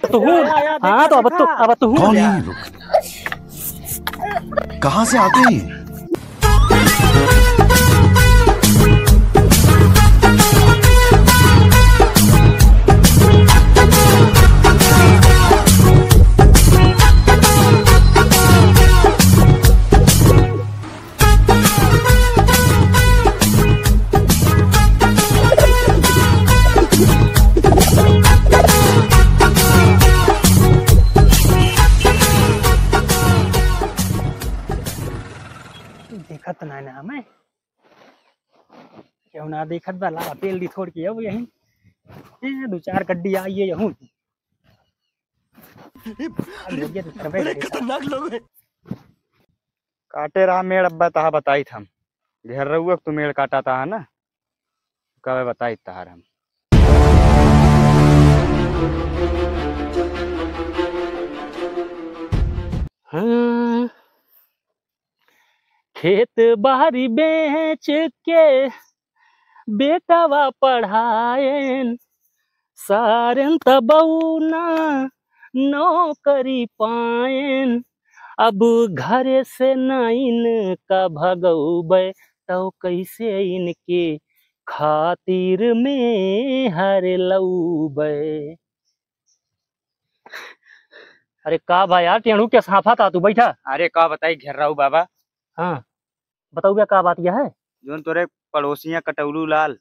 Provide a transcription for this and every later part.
तू हाँ तो अब तू कौन है ये लोग? कहाँ से आते हैं? देखत ना ना मैं क्यों ना देखत बा ला तेल दी थोड़ के अब यही दो चार गड्डी आई है यहूं खतरनाक लोग हैं। काटे रहा मेड़ अब्बा तहा बताई था घर रहुआ तो मेड़ काटा था ना कब बताई तहार हम हाँ खेत बाहरी बेच के बेटावा पढ़ाएन सारन तबौना नौकरी पाएन अब घरे से नाइन का भगौबे तो कैसे इनके खातिर में हर लौबे। अरे का भाई यार टेणु के साफा था तू बैठा। अरे का बताई घेर रहा हूँ बाबा। हाँ बताओ क्या का बात यह है। जोन तोरे पड़ोसियां कटौलू लाल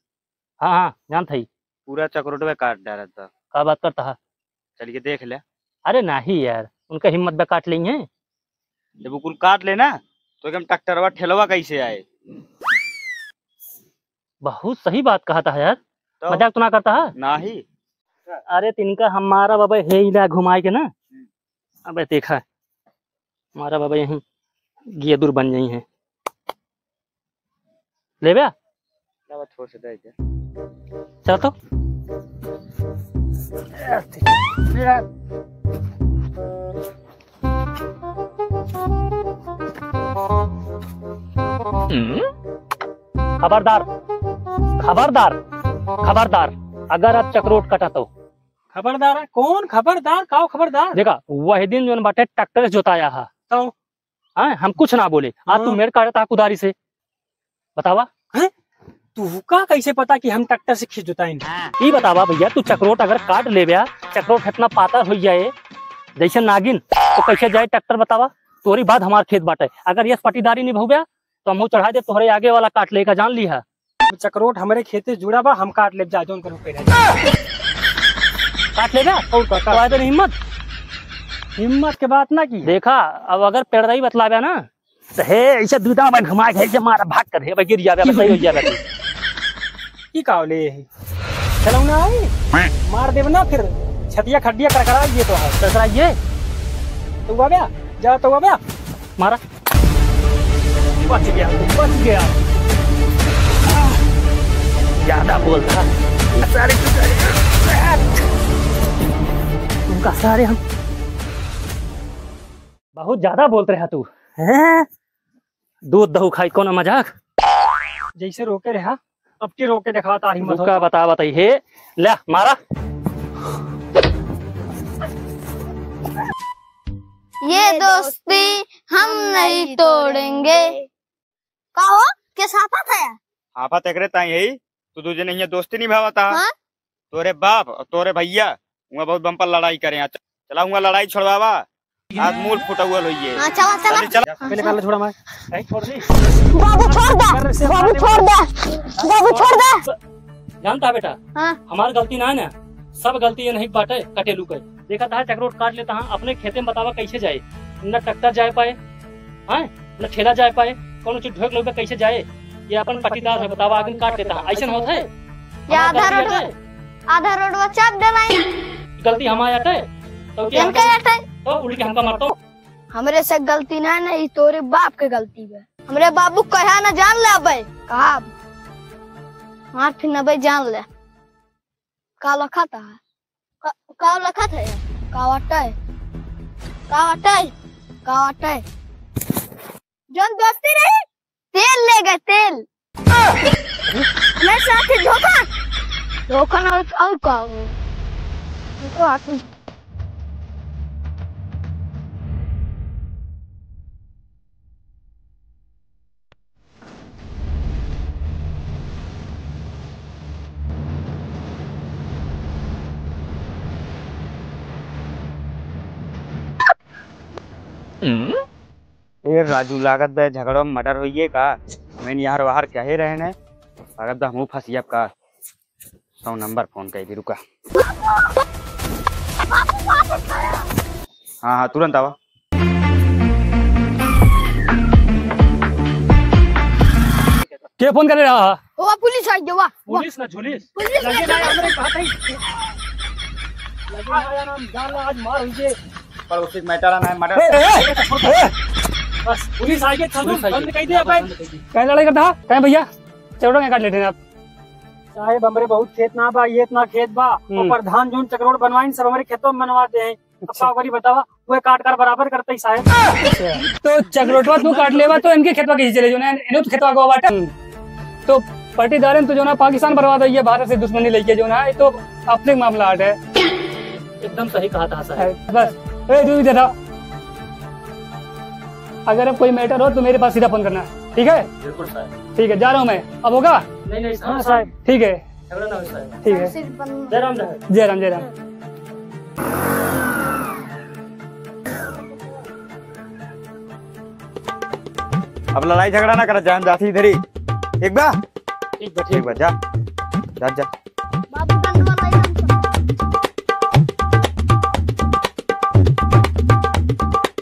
हाँ हाँ जान थी पूरा चक्रोटवे काट डाला था। का बात करता है। चलिए देख ले। अरे नहीं यार उनका हिम्मत पे काट लेंगे जब वो कुल काट लेना तो एकदम ट्रैक्टरवा ठेलवा कैसे आए। बहुत सही बात कहा था यार तो मजाक तो ना करता है नहीं। अरे तिनका हमारा बाबा है ही घुमाए के ना। अब देखा हमारा बाबा यहीं गेदुर बन गई है ले बया छोड़ से दे चल तो खबरदार खबरदार खबरदार अगर आप चक्रोट कटा तो खबरदार है कौन खबरदार काओ खबरदार। देखा वही दिन जो बाटे ट्रैक्टर जोताया है तो हम कुछ ना बोले आज तू मेरे काटा था कुदारी से बतावा। तू का कैसे पता कि हम ट्रैक्टर से खींच जोताएंगे। ये बतावा भैया तू चक्रोट अगर काट ले गया चक्रोट इतना पातर हो जाए जैसे नागिन तो कैसे जाए ट्रैक्टर बतावा। तोरी बात हमारे खेत बाटे अगर ये पटीदारी नहीं हो गया तो हम चढ़ा दे तोहरे आगे वाला काट लेगा जान ली है। चक्रोट हमारे खेत से जुड़ा बा हम काट ले जा जोन करो काट लेगा तो हिम्मत हिम्मत के बात ना की। देखा अब अगर पेड़दाई बतलावे ना तो हे ऐसे दूधा में घुमा के मारा भाग कर हे गिर जावे सही हो जावे की कावले चलो ना आई मार देव ना फिर छतिया खड्डिया करकराइए तो है करकराइए तो आ गया जा तो आ गया मारा बच गया ज्यादा बोलता तुमका सारे हम बहुत ज्यादा बोलते रहा तू दूध दहू खाई कौन मजाक जैसे रोके रहा अब की रोके दिखाता हिम्मत का बता बताई हे ले मारा ये दोस्ती हम नहीं तोड़ेंगे। कहो के साफा था यार आपा तेरे ताई है तू तुझे नहीं दोस्ती नहीं भावा था। हाँ? तोरे बाप और तोरे भैया वहाँ बहुत बम्पर लड़ाई करे चला हुआ लड़ाई छोड़वावा आज मूल फुटा हुआ लोइए। हाँ चला चला चला पहले काल छोड़ा मैं छोड़ दे बाबू छोड़ दे बाबू छोड़ दे बाबू छोड़ दे। जानता बेटा हाँ? हमारी गलती ना है ना सब गलती ये नहीं बाटे कटेलू के देखा था चक्रोट काट लेता हाँ अपने खेते में बतावा कैसे जाए न ट्रैक्टर जाए पाए हाँ न ठेला जाए पाए कौन चीज ढोक लोग कैसे जाए ये अपन पटीदार है बतावा आगे काट लेता है ऐसा होता है आधा रोड चाप देना गलती हमारे आटे तो क्या तो उल्टी हमका मारता हमरे से गलती ना नहीं तोरे बाप के गलती है। हमरे बाबू कहा ना जान ले अबे कहा हाँ फिर न भाई जान ले का लखा था का लखा था कावटे जोन दोस्ती रही तेल ले गए तेल मैं साथी धोखा धोखा ना और का ए राजू लागत बे झगड़ो में मर्डर होइए का मैंने यार बाहर कहे रहे ने लागत बा हमहू फंसियब का 100 नंबर फोन कर दी रुका। हाँ हाँ तुरंत आवा। के फोन करे रहा? ओ पुलिस आई गया। पुलिस ना झुलिस पुलिस लगे ना हमरे कहा लगे ना यार हम जान ला आज मार होइए पर उसे मैटर ना है मर्डर। बस पुलिस आ गई चलो बंद कर दे अपन। कहीं लड़ाई करता कहीं भैया चौड़ो में काट लेते हैं आप। साहेब हमरे बहुत खेत ना बा, ये इतना खेत बा और प्रधान जोन चक्रोड बनवाइन सब हमारे खेतों में बनवाते हैं। अच्छा करी बतावा वो काट कर बराबर करते ही साहेब। तो चकरोटवा तू काट लेवा तो इनके खेतवा कैसे चले जो ना इन्हों तो खेतवा को बाटा तो पाटीदार तो जो ना पाकिस्तान बर्बाद हुई है भारत से दुश्मनी लेके जो ना ये तो अपने मामला आट है। एकदम सही कहा था साहब। बस तू इधर आ। अगर अब कोई मैटर हो तो मेरे पास सीधा फोन करना ठीक है? बिल्कुल साहब। ठीक है जा रहा हूँ मैं अब होगा? नहीं नहीं हाँ साहब ठीक है झगड़ा ना हो साहब। ठीक है जय राम साहब। जय राम जय राम। अब लड़ाई झगड़ा ना कर जान जाती इधर ही एक बार ठीक बा जा जा जा।